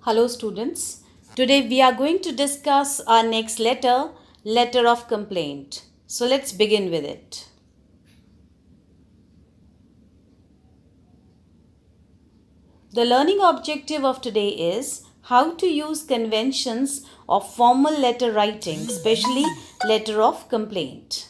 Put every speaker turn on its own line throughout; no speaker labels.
Hello students. Today we are going to discuss our next letter, letter of complaint. So let's begin with it. The learning objective of today is how to use conventions of formal letter writing, especially letter of complaint.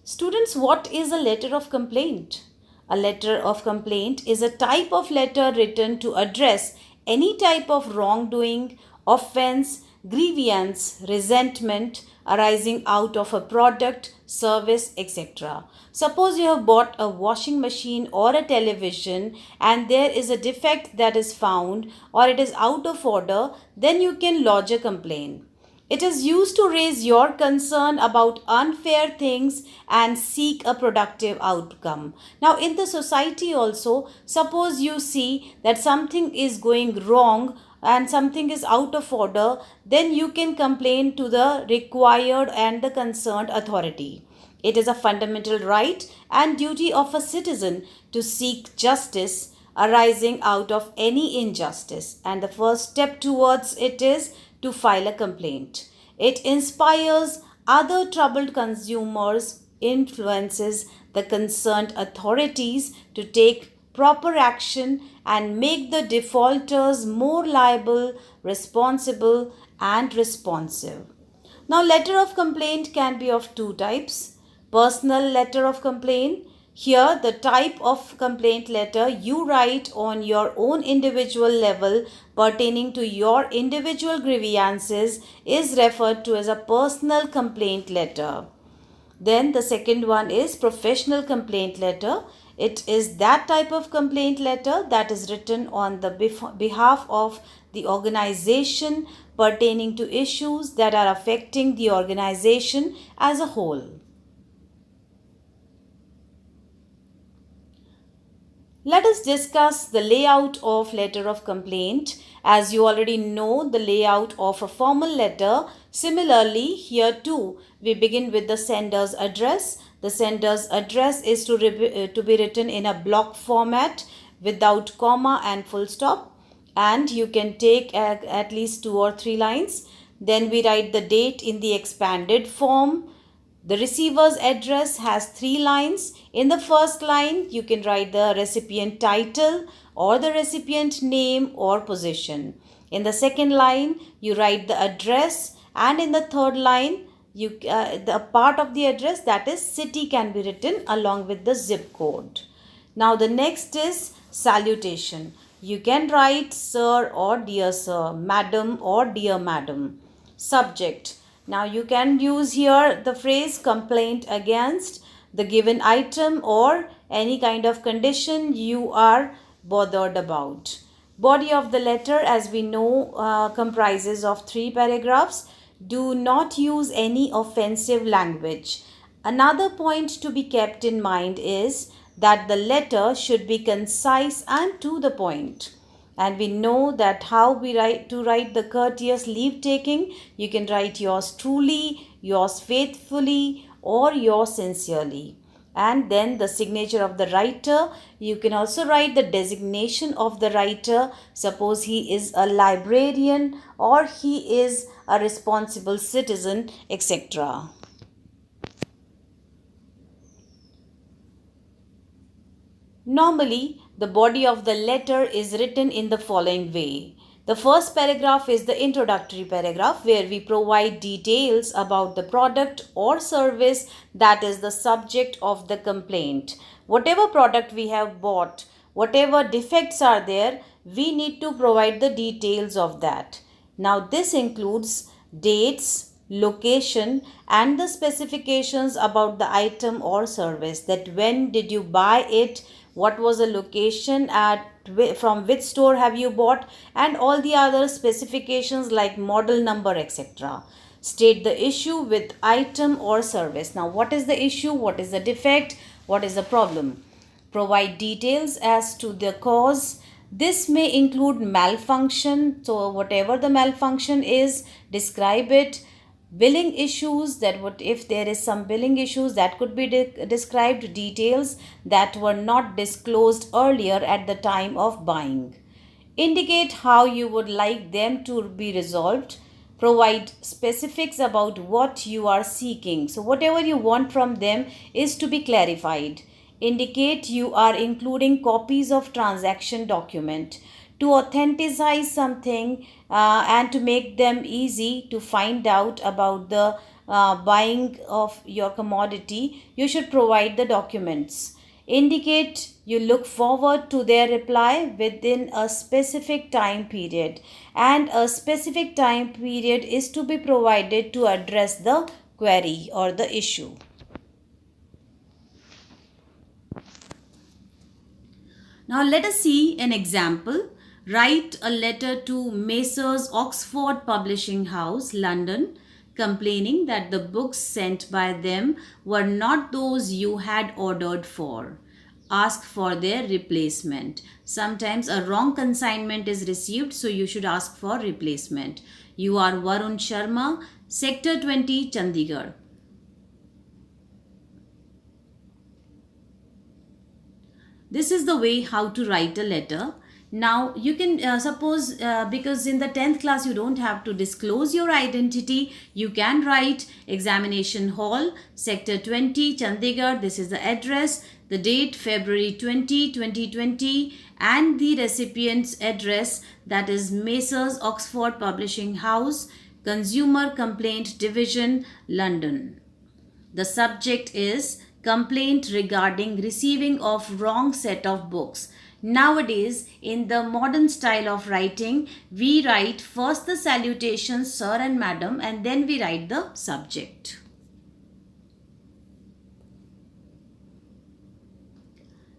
Students, what is a letter of complaint? A letter of complaint is a type of letter written to address any type of wrongdoing, offense, grievance, resentment arising out of a product, service, etc. Suppose you have bought a washing machine or a television and there is a defect that is found or it is out of order, then you can lodge a complaint. It is used to raise your concern about unfair things and seek a productive outcome. Now, in the society also, suppose you see that something is going wrong and something is out of order, then you can complain to the required and the concerned authority. It is a fundamental right and duty of a citizen to seek justice arising out of any injustice, and the first step towards it is to file a complaint. It inspires other troubled consumers, influences the concerned authorities to take proper action and make the defaulters more liable, responsible, and responsive. Now, letter of complaint can be of two types. Personal letter of complaint. Here, the type of complaint letter you write on your own individual level pertaining to your individual grievances is referred to as a personal complaint letter. Then the second one is professional complaint letter. It is that type of complaint letter that is written on the behalf of the organization pertaining to issues that are affecting the organization as a whole. Let us discuss the layout of letter of complaint. As you already know the layout of a formal letter, similarly here too we begin with the sender's address. The sender's address is to be written in a block format without comma and full stop, and you can take at least 2 or 3 lines. Then we write the date in the expanded form. The receiver's address has 3 lines. In the first line, you can write the recipient title or the recipient name or position. In the second line, you write the address, and in the third line, the part of the address, that is city, can be written along with the zip code. Now the next is salutation. You can write sir or dear sir, madam or dear madam. Subject. Now you can use here the phrase complaint against the given item or any kind of condition you are bothered about. Body of the letter, as we know, comprises of 3 paragraphs. Do not use any offensive language. Another point to be kept in mind is that the letter should be concise and to the point. And we know that how we write the courteous leave taking. You can write yours truly, yours faithfully, or yours sincerely. And then the signature of the writer. You can also write the designation of the writer. Suppose he is a librarian or he is a responsible citizen, etc. Normally, the body of the letter is written in the following way. The first paragraph is the introductory paragraph where we provide details about the product or service that is the subject of the complaint. Whatever product we have bought, whatever defects are there, we need to provide the details of that. Now this includes dates, location, and the specifications about the item or service, that when did you buy it, what was the location, from which store have you bought, and all the other specifications like model number, etc. State the issue with item or service. Now what is the issue, what is the defect, what is the problem? Provide details as to the cause. This may include malfunction, so whatever the malfunction is, describe it. billing issues, that would, if there is some billing issues, that could be described, details that were not disclosed earlier at the time of buying. Indicate how you would like them to be resolved. Provide specifics about what you are seeking. So whatever you want from them is to be clarified. Indicate you are including copies of transaction document to authenticize something, and to make them easy to find out about the buying of your commodity. You should provide the documents. Indicate you look forward to their reply within a specific time period, and a specific time period is to be provided to address the query or the issue. Now let us see an example. Write a letter to Messrs. Oxford Publishing House, London, complaining that the books sent by them were not those you had ordered for. Ask for their replacement. Sometimes a wrong consignment is received, so you should ask for replacement. You are Varun Sharma, Sector 20, Chandigarh. This is the way how to write a letter. Now you can suppose, because in the 10th class you don't have to disclose your identity, you can write examination hall, sector 20, Chandigarh. This is the address, the date February 20, 2020, and the recipient's address, that is Messrs. Oxford Publishing House, Consumer Complaint Division, London. The subject is complaint regarding receiving of wrong set of books. Nowadays, in the modern style of writing, we write first the salutation, sir and madam, and then we write the subject.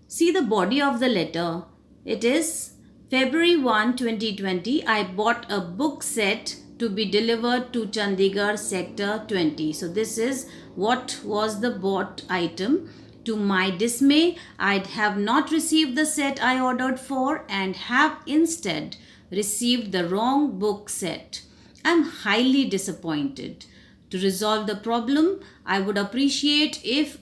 See the body of the letter. It is February 1, 2020. I bought a book set to be delivered to Chandigarh sector 20. So this is what was the bought item. To my dismay, I have not received the set I ordered for and have instead received the wrong book set. I am highly disappointed. To resolve the problem, I would appreciate if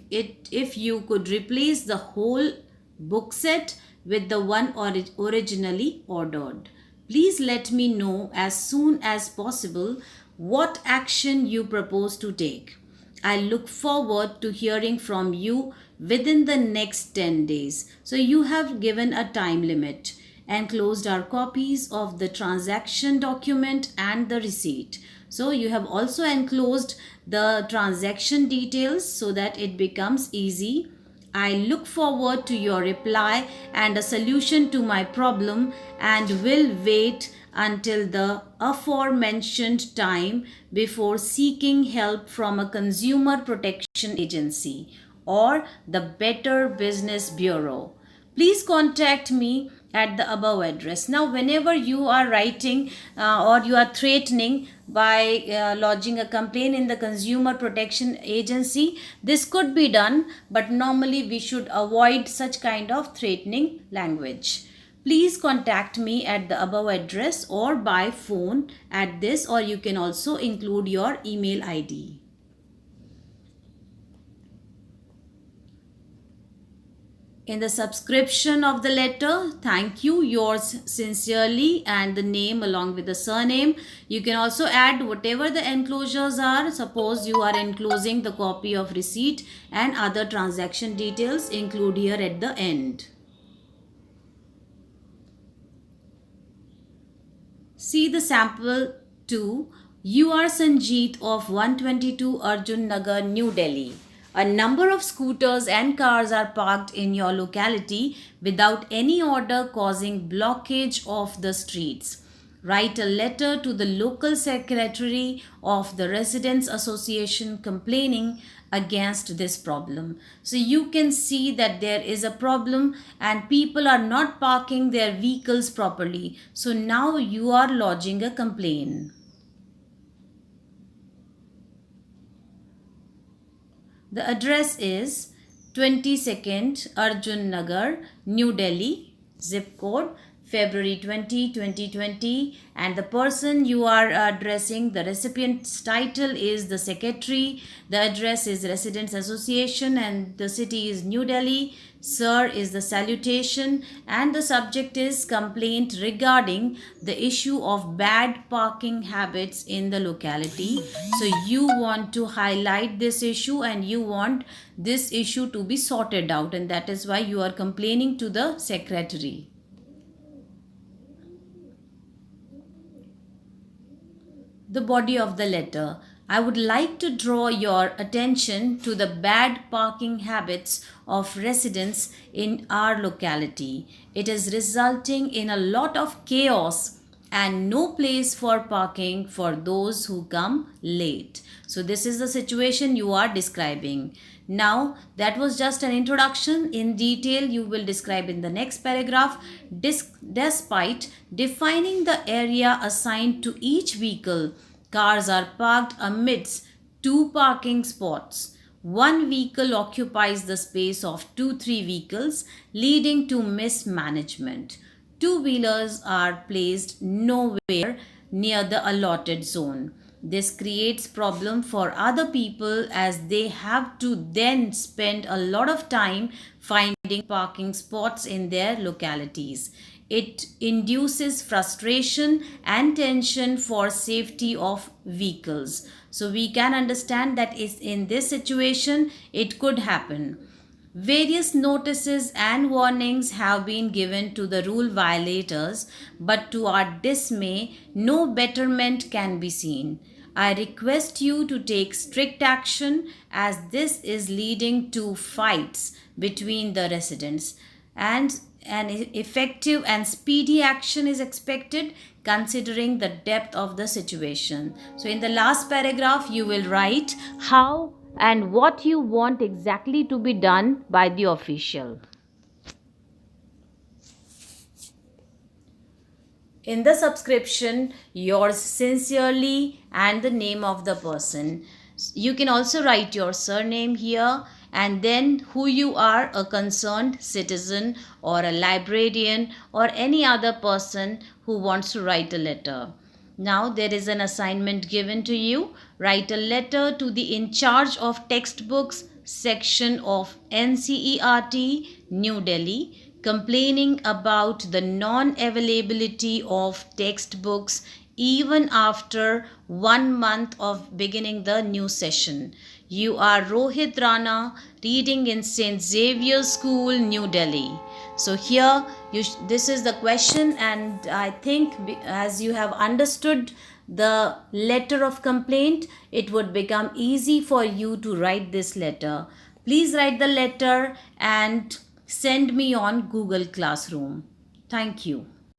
you could replace the whole book set with the one originally ordered. Please let me know as soon as possible what action you propose to take. I look forward to hearing from you within the next 10 days. So you have given a time limit. Enclosed are copies of the transaction document and the receipt. So you have also enclosed the transaction details so that it becomes easy. I look forward to your reply and a solution to my problem, and will wait until the aforementioned time before seeking help from a consumer protection agency or the Better Business Bureau. Please contact me at the above address. Now, whenever you are writing or you are threatening by lodging a complaint in the Consumer Protection Agency, this could be done, but normally we should avoid such kind of threatening language. Please contact me at the above address or by phone at this, or you can also include your email ID. In the subscription of the letter, thank you, yours sincerely, and the name along with the surname. You can also add whatever the enclosures are. Suppose you are enclosing the copy of receipt and other transaction details, include here at the end. See the sample 2. You are Sanjeet of 122 Arjun Nagar, New Delhi. A number of scooters and cars are parked in your locality without any order, causing blockage of the streets. Write a letter to the local secretary of the Residents Association complaining against this problem. So you can see that there is a problem and people are not parking their vehicles properly. So now you are lodging a complaint. The address is 22nd Arjun Nagar, New Delhi, zip code February 20, 2020, and the person you are addressing, the recipient's title is the secretary, the address is Residents Association, and the city is New Delhi. Sir is the salutation, and the subject is complaint regarding the issue of bad parking habits in the locality. So you want to highlight this issue and you want this issue to be sorted out, and that is why you are complaining to the secretary. The body of the letter. I would like to draw your attention to the bad parking habits of residents in our locality. It is resulting in a lot of chaos and no place for parking for those who come late. So this is the situation you are describing. Now that was just an introduction. In detail you will describe in the next paragraph. Despite defining the area assigned to each vehicle, cars are parked amidst two parking spots. One vehicle occupies the space of 2-3 vehicles, leading to mismanagement. Two-wheelers are placed nowhere near the allotted zone. This creates problem for other people as they have to then spend a lot of time finding parking spots in their localities. It induces frustration and tension for safety of vehicles. So we can understand that is in this situation it could happen. Various notices and warnings have been given to the rule violators, but to our dismay, no betterment can be seen. I request you to take strict action as this is leading to fights between the residents, and an effective and speedy action is expected considering the depth of the situation. So in the last paragraph you will write how and what you want exactly to be done by the official. In the subscription, yours sincerely and the name of the person. You can also write your surname here and then who you are, a concerned citizen or a librarian or any other person who wants to write a letter. Now there is an assignment given to you. Write a letter to the in charge of textbooks section of NCERT, New Delhi, complaining about the non-availability of textbooks even after 1 month of beginning the new session. You are Rohit Rana, reading in St. Xavier's School, New Delhi. So here this is the question, and I think as you have understood the letter of complaint, it would become easy for you to write this letter. Please write the letter and send me on Google Classroom. Thank you.